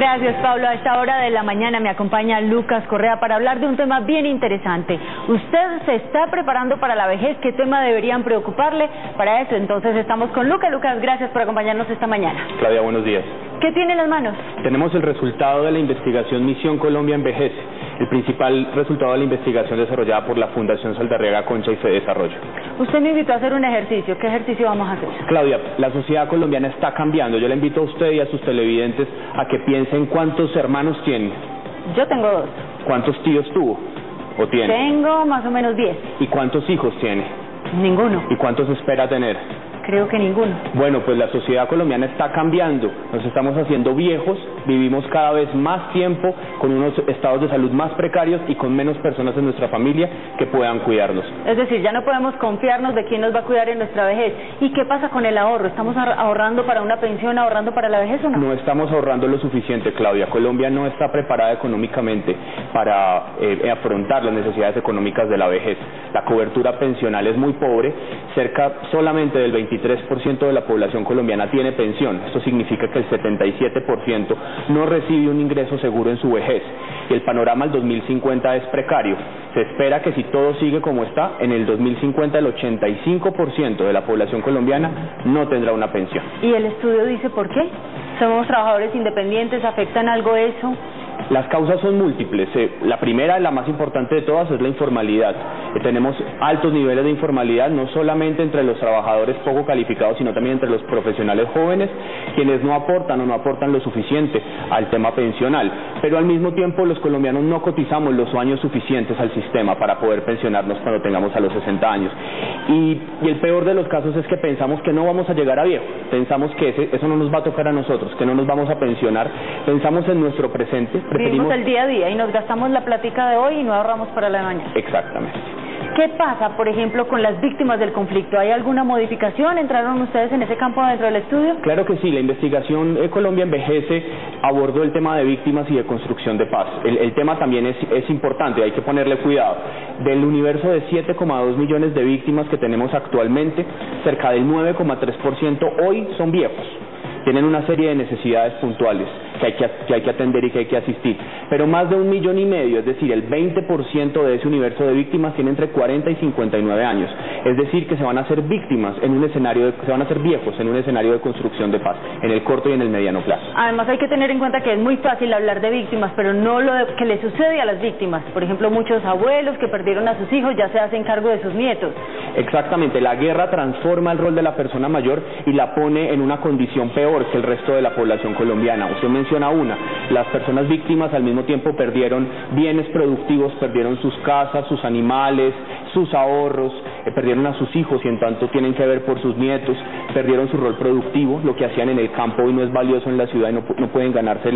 Gracias, Pablo. A esta hora de la mañana me acompaña Lucas Correa para hablar de un tema bien interesante. ¿Usted se está preparando para la vejez? ¿Qué tema deberían preocuparle? Para eso, entonces, estamos con Lucas. Lucas, gracias por acompañarnos esta mañana. Claudia, buenos días. ¿Qué tiene en las manos? Tenemos el resultado de la investigación Misión Colombia Envejece, el principal resultado de la investigación desarrollada por la Fundación Saldarriaga Concha y Fedesarrollo. Usted me invitó a hacer un ejercicio. ¿Qué ejercicio vamos a hacer? Claudia, la sociedad colombiana está cambiando. Yo le invito a usted y a sus televidentes a que piensen cuántos hermanos tiene. Yo tengo 2. ¿Cuántos tíos tuvo o tiene? Tengo más o menos 10. ¿Y cuántos hijos tiene? Ninguno. ¿Y cuántos espera tener? Creo que ninguno. Bueno, pues la sociedad colombiana está cambiando, nos estamos haciendo viejos, vivimos cada vez más tiempo con unos estados de salud más precarios y con menos personas en nuestra familia que puedan cuidarnos. Es decir, ya no podemos confiarnos de quién nos va a cuidar en nuestra vejez. ¿Y qué pasa con el ahorro? ¿Estamos ahorrando para una pensión, ahorrando para la vejez o no? No estamos ahorrando lo suficiente, Claudia. Colombia no está preparada económicamente para afrontar las necesidades económicas de la vejez. La cobertura pensional es muy pobre, cerca solamente del 23% de la población colombiana tiene pensión. Esto significa que el 77% no recibe un ingreso seguro en su vejez. Y el panorama al 2050 es precario. Se espera que si todo sigue como está, en el 2050 el 85% de la población colombiana no tendrá una pensión. ¿Y el estudio dice por qué? ¿Somos trabajadores independientes? ¿Afecta en algo eso? Las causas son múltiples. La primera, la más importante de todas, es la informalidad. Tenemos altos niveles de informalidad, no solamente entre los trabajadores poco calificados, sino también entre los profesionales jóvenes, quienes no aportan o no aportan lo suficiente al tema pensional. Pero al mismo tiempo, los colombianos no cotizamos los años suficientes al sistema para poder pensionarnos cuando tengamos a los 60 años. Y el peor de los casos es que pensamos que no vamos a llegar a viejo. Pensamos que eso no nos va a tocar a nosotros, que no nos vamos a pensionar. Pensamos en nuestro presente. Vivimos el día a día y nos gastamos la plática de hoy y no ahorramos para la de mañana. Exactamente. ¿Qué pasa, por ejemplo, con las víctimas del conflicto? ¿Hay alguna modificación? ¿Entraron ustedes en ese campo dentro del estudio? Claro que sí, la investigación Colombia Envejece abordó el tema de víctimas y de construcción de paz. El tema también es importante, hay que ponerle cuidado. Del universo de 7,2 millones de víctimas que tenemos actualmente, cerca del 9,3% hoy son viejos. Tienen una serie de necesidades puntuales que hay que atender y que hay que asistir. Pero más de 1,5 millones, es decir, el 20% de ese universo de víctimas tiene entre 40 y 59 años. Es decir, que se van a hacer víctimas en un escenario, se van a hacer viejos en un escenario de construcción de paz, en el corto y en el mediano plazo. Además hay que tener en cuenta que es muy fácil hablar de víctimas, pero no lo que le sucede a las víctimas. Por ejemplo, muchos abuelos que perdieron a sus hijos ya se hacen cargo de sus nietos. Exactamente, la guerra transforma el rol de la persona mayor y la pone en una condición peor que el resto de la población colombiana. Usted menciona una, las personas víctimas al mismo tiempo perdieron bienes productivos, perdieron sus casas, sus animales, sus ahorros, perdieron a sus hijos y en tanto tienen que ver por sus nietos, perdieron su rol productivo, lo que hacían en el campo hoy no es valioso en la ciudad y no pueden ganarse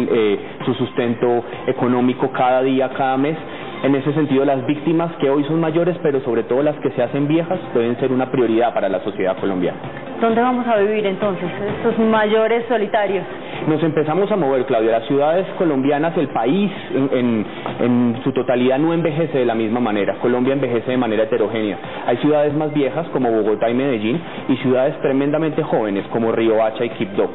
su sustento económico cada día, cada mes. En ese sentido, las víctimas que hoy son mayores, pero sobre todo las que se hacen viejas, deben ser una prioridad para la sociedad colombiana. ¿Dónde vamos a vivir entonces, estos mayores solitarios? Nos empezamos a mover, Claudia. Las ciudades colombianas, el país en su totalidad no envejece de la misma manera. Colombia envejece de manera heterogénea. Hay ciudades más viejas como Bogotá y Medellín y ciudades tremendamente jóvenes como Riohacha y Quibdó.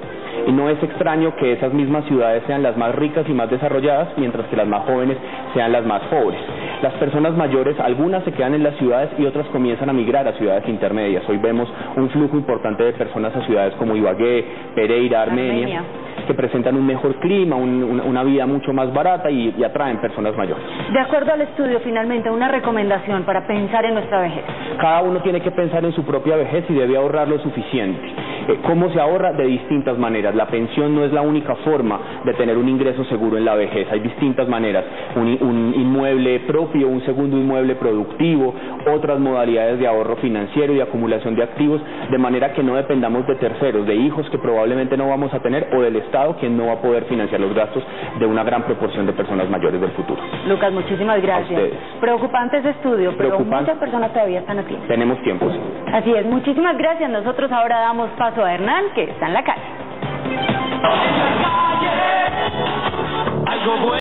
Y no es extraño que esas mismas ciudades sean las más ricas y más desarrolladas, mientras que las más jóvenes sean las más pobres. Las personas mayores, algunas se quedan en las ciudades y otras comienzan a migrar a ciudades intermedias. Hoy vemos un flujo importante de personas a ciudades como Ibagué, Pereira, Armenia, que presentan un mejor clima, una vida mucho más barata y atraen personas mayores. De acuerdo al estudio, finalmente, una recomendación para pensar en nuestra vejez. Cada uno tiene que pensar en su propia vejez y debe ahorrar lo suficiente. ¿Cómo se ahorra? De distintas maneras. La pensión no es la única forma de tener un ingreso seguro en la vejez. Hay distintas maneras. Un inmueble propio, un segundo inmueble productivo, otras modalidades de ahorro financiero y acumulación de activos, de manera que no dependamos de terceros, de hijos que probablemente no vamos a tener o del Estado, quien no va a poder financiar los gastos de una gran proporción de personas mayores del futuro. Lucas, muchísimas gracias. Preocupante ese estudio, pero muchas personas todavía están a tiempo. Tenemos tiempo, sí. Así es, muchísimas gracias. Nosotros ahora damos paso a Hernán, que está en la calle.